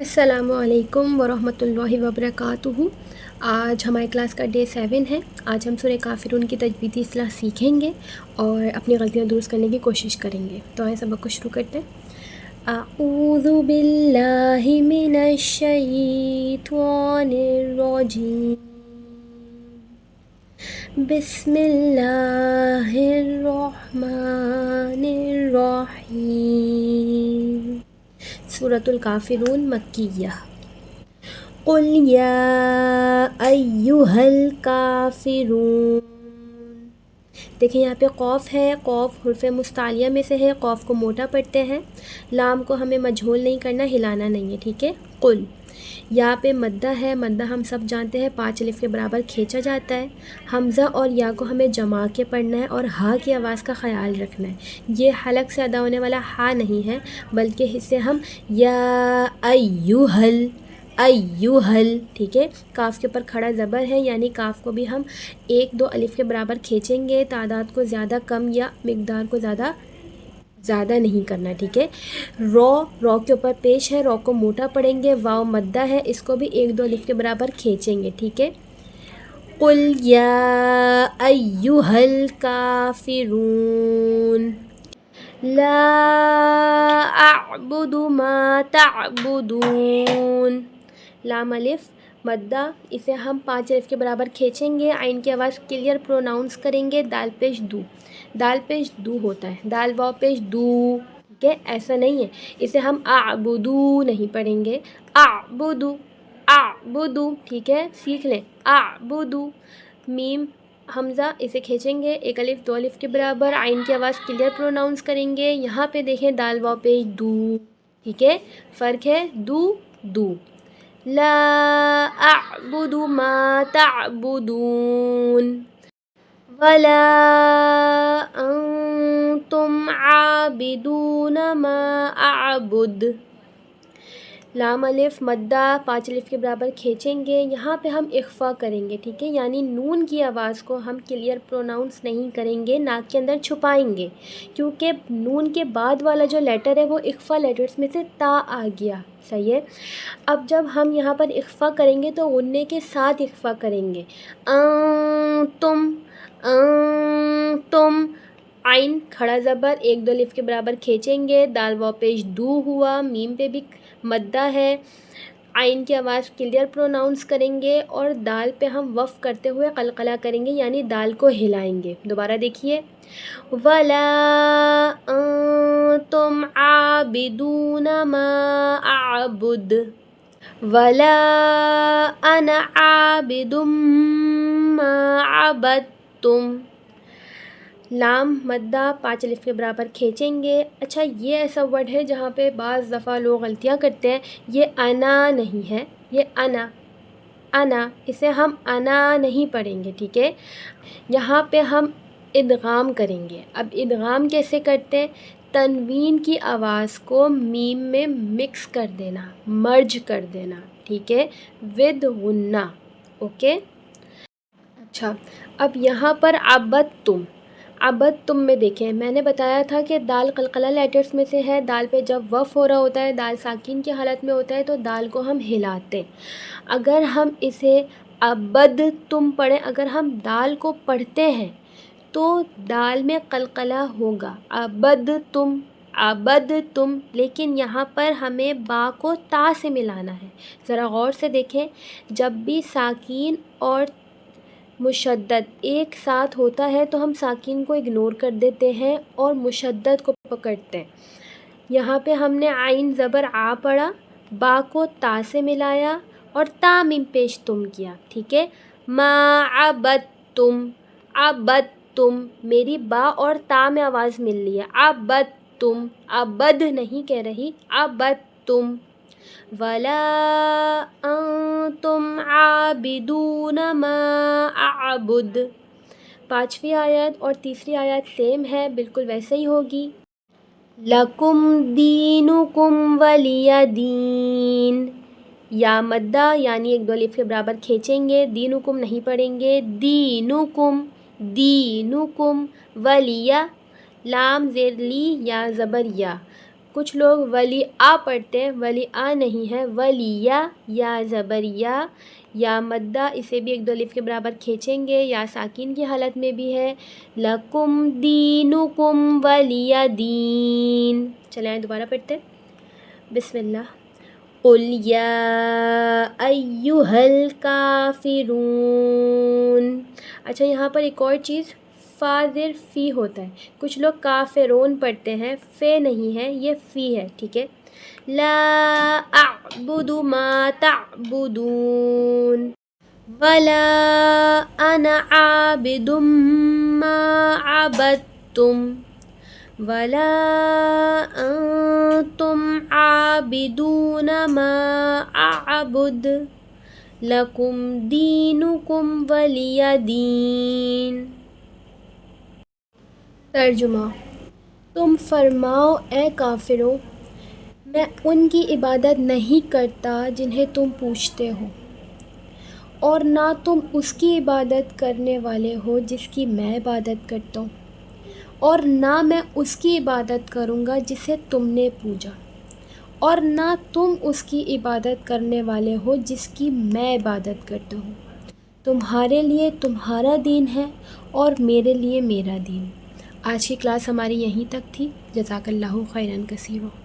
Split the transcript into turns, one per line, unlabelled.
السلام علیکم ورحمۃ اللہ وبرکاتہ۔ آج ہماری کلاس کا ڈے 7 ہے۔ آج ہم سورہ کافرون کی تجویدی اصلاح سیکھیں گے اور اپنی غلطیاں درست کرنے کی کوشش کریں گے۔ تو آئیں سبق کو شروع کرتے ہیں۔ اعوذ باللہ من الشیطان الرجیم، بسم اللہ الرحمن الرحیم۔ سورۃ الکافرون مکیہ۔ قل یا ایہا الکافرون، دیکھیں یہاں پہ قوف ہے، قوف حرف مستعلیہ میں سے ہے، قوف کو موٹا پڑھتے ہیں، لام کو ہمیں مجہول نہیں کرنا، ہلانا نہیں ہے، ٹھیک ہے۔ قل، یا پہ مدہ ہے، مدہ ہم سب جانتے ہیں 5 الف کے برابر کھینچا جاتا ہے۔ حمزہ اور یا کو ہمیں جما کے پڑھنا ہے اور ہا کی آواز کا خیال رکھنا ہے۔ یہ حلق سے ادا ہونے والا ہا نہیں ہے، بلکہ اسے ہم یا ایہل، ایہل، ٹھیک ہے۔ کاف کے اوپر کھڑا زبر ہے، یعنی کاف کو بھی ہم 1-2 الف کے برابر کھینچیں گے، تعداد کو زیادہ کم یا مقدار کو زیادہ نہیں کرنا، ٹھیک ہے۔ رو کے اوپر پیش ہے، رو کو موٹا پڑھیں گے، واو مدہ ہے، اس کو بھی 1-2 الف کے برابر کھینچیں گے، ٹھیک ہے۔ قل یا ایہا الکافرون لا اعبد ما تعبدون، لام الف مدہ، اسے ہم 5 الف کے برابر کھینچیں گے، عین کی آواز کلیئر پروناؤنس کریں گے، دال پیش دو، دال پیش دو ہوتا ہے، دال واو پیش دو، ٹھیک ہے، ایسا نہیں ہے۔ اسے ہم اعبدو نہیں پڑھیں گے، اعبدو، اعبدو، ٹھیک ہے، سیکھ لیں، اعبدو۔ میم حمزہ، اسے کھینچیں گے 1 الف 2 الف کے برابر، عین کی آواز کلیئر پروناؤنس کریں گے، یہاں پہ دیکھیں دال واو پیش دو، ٹھیک ہے، فرق ہے دو دو۔ لا اعبد ما تعبدون ولا انتم عابدون ما اعبد، لام الف مدہ 5 الف کے برابر کھینچیں گے، یہاں پہ ہم اخفا کریں گے، ٹھیک ہے، یعنی نون کی آواز کو ہم کلیئر پروناؤنس نہیں کریں گے، ناک کے اندر چھپائیں گے، کیونکہ نون کے بعد والا جو لیٹر ہے وہ اخفا لیٹرز میں سے تا آ گیا، صحیح ہے۔ اب جب ہم یہاں پر اخفا کریں گے تو غنّے کے ساتھ اخفا کریں گے، انتم، انتم، عین کھڑا زبر 1-2 الف کے برابر کھینچیں گے، دال واو پیش دو ہوا، میم پہ بھی مدہ ہے، عین کی آواز کلیئر پروناؤنس کریں گے اور دال پہ ہم وقف کرتے ہوئے قلقلہ کریں گے، یعنی دال کو ہلائیں گے۔ دوبارہ دیکھیے، وَلَا أَنْتُمْ عَابِدُونَ مَا أَعْبُدُ وَلَا أَنَا عَابِدٌ مَا عَبَدتُّمْ، لام مدہ 5 الف کے برابر کھینچیں گے۔ اچھا، یہ ایسا ورڈ ہے جہاں پہ بعض دفعہ لوگ غلطیاں کرتے ہیں، یہ انا نہیں ہے، یہ انا، انا، اسے ہم انا نہیں پڑھیں گے، ٹھیک ہے۔ یہاں پہ ہم ادغام کریں گے۔ اب ادغام کیسے کرتے ہیں؟ تنوین کی آواز کو میم میں مکس کر دینا، مرج کر دینا، ٹھیک ہے، ود غنہ، اوکے۔ اچھا، اب یہاں پر عبدتم، عبدتم میں دیکھیں، میں نے بتایا تھا کہ دال قلقلہ لیٹرز میں سے ہے، دال پہ جب وقف ہو رہا ہوتا ہے، دال ساکین کی حالت میں ہوتا ہے تو دال کو ہم ہلاتے ہیں۔ اگر ہم اسے عبدتم پڑھیں، اگر ہم دال کو پڑھتے ہیں تو دال میں قلقلہ ہوگا، عبدتم، عبدتم، لیکن یہاں پر ہمیں با کو تا سے ملانا ہے۔ ذرا غور سے دیکھیں، جب بھی ساکین اور مشدد ایک ساتھ ہوتا ہے تو ہم ساکین کو اگنور کر دیتے ہیں اور مشدد کو پکڑتے ہیں۔ یہاں پہ ہم نے عین زبر آ پڑھا، با کو تا سے ملایا اور تا میم پیش تم کیا، ٹھیک ہے۔ ما عبدتم، عبدتم، میری با اور تا میں آواز مل رہی ہے، عبدتم، عبد نہیں کہہ رہی، عبدتم۔ وَلَا أَنْتُمْ عَابِدُونَ مَا أَعْبُدُ، 5ویں آیت اور تیسری آیت سیم ہے، بالکل ویسے ہی ہوگی۔ لَكُمْ دِينُكُمْ وَلِيَ دِينِ، یا مدہ، یعنی 1-2 الف کے برابر کھینچیں گے، دینکم نہیں پڑھیں گے، دینکم، دینکم، ولیہ، لام زیر لی یا زبر یا، کچھ لوگ ولی آ پڑھتے ہیں، ولی آ نہیں ہے، ولیہ، یا زبر یا مدہ، اسے بھی ایک دو الف کے برابر کھینچیں گے، یا ساکن کی حالت میں بھی ہے، لکم دینکم ولی دین۔ چلیں دوبارہ پڑھتے ہیں، بسم اللہ۔ قل یا ایہا الکافرون۔ اچھا یہاں پر ایک اور چیز، فا زیر فی ہوتا ہے، کچھ لوگ کافرون پڑھتے ہیں، فے نہیں ہے، یہ فی ہے، ٹھیک ہے۔ لا اعبد ما تعبدون ولا انا عابد ما عبدتم ولا انتم عابدون ما اعبد لکم دینکم ولی دین۔ ترجمہ، تم فرماؤ اے کافروں، میں ان کی عبادت نہیں کرتا جنہیں تم پوجتے ہو، اور نہ تم اس کی عبادت کرنے والے ہو جس کی میں عبادت کرتا ہوں، اور نہ میں اس کی عبادت کروں گا جسے تم نے پوجا، اور نہ تم اس کی عبادت کرنے والے ہو جس کی میں عبادت کرتا ہوں۔ تمہارے لیے تمہارا دین ہے اور میرے لیے میرا دین۔ آج کی کلاس ہماری یہیں تک تھی۔ جزاک اللہ خیرا کثیرا۔